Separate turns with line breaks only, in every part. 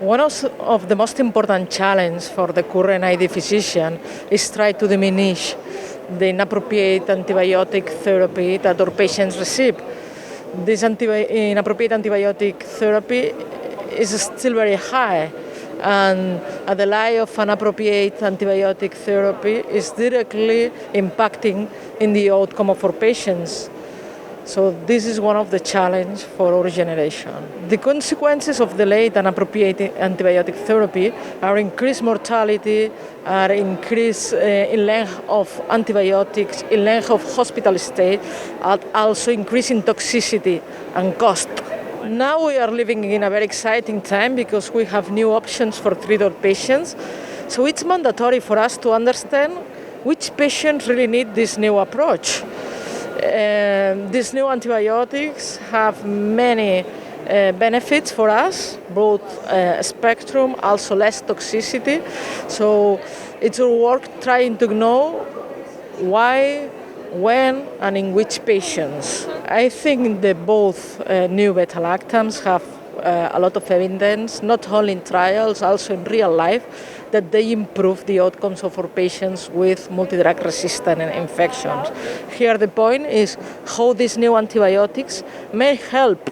One of the most important challenges for the current ID physician is try to diminish the inappropriate antibiotic therapy that our patients receive. This inappropriate antibiotic therapy is still very high, and a delay of an appropriate antibiotic therapy is directly impacting in the outcome of our patients. So this is one of the challenges for our generation. The consequences of delayed and appropriate antibiotic therapy are increased mortality, are increased in length of antibiotics, in length of hospital stay, and also increasing toxicity and cost. Now we are living in a very exciting time because we have new options for treat our patients. So it's mandatory for us to understand which patients really need this new approach. These new antibiotics have many benefits for us, both spectrum, also less toxicity. So it's our work trying to know why, when, and in which patients. I think that both new beta-lactams have a lot of evidence, not only in trials, also in real life, that they improve the outcomes of our patients with multi-drug resistant infections. Here the point is how these new antibiotics may help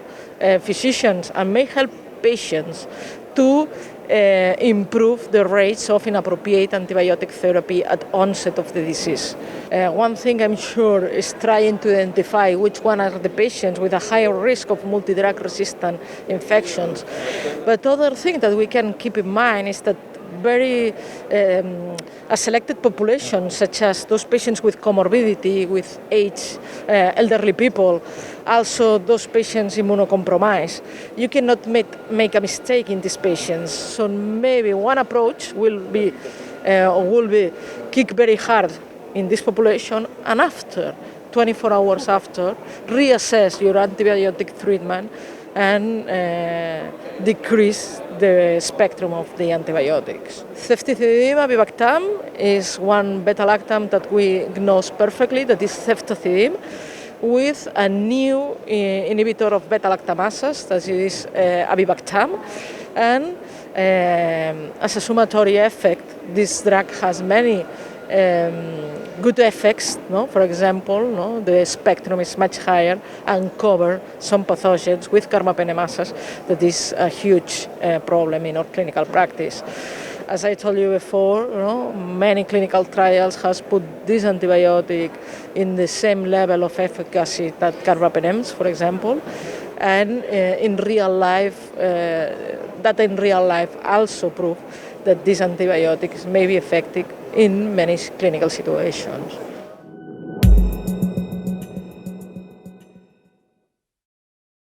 physicians and may help patients to improve the rates of inappropriate antibiotic therapy at onset of the disease. One thing I'm sure is trying to identify which one are the patients with a higher risk of multi-drug resistant infections. But other thing that we can keep in mind is that a selected population, such as those patients with comorbidity, with age, elderly people, also those patients immunocompromised. You cannot make a mistake in these patients. So maybe one approach will be kick very hard in this population, and after 24 hours after, reassess your antibiotic treatment and decrease the spectrum of the antibiotics. Ceftizidime avibactam is one beta-lactam that we diagnose perfectly, that is ceftizidime, with a new inhibitor of beta-lactamasas, that is avibactam, and as a summatory effect, this drug has many good effects. No? For example, no? The spectrum is much higher and cover some pathogens with carbapenemasas. That is a huge problem in our clinical practice. As I told you before, many clinical trials has put this antibiotic in the same level of efficacy that carbapenems, for example, and in real life, also prove that these antibiotics may be effective in many clinical situations.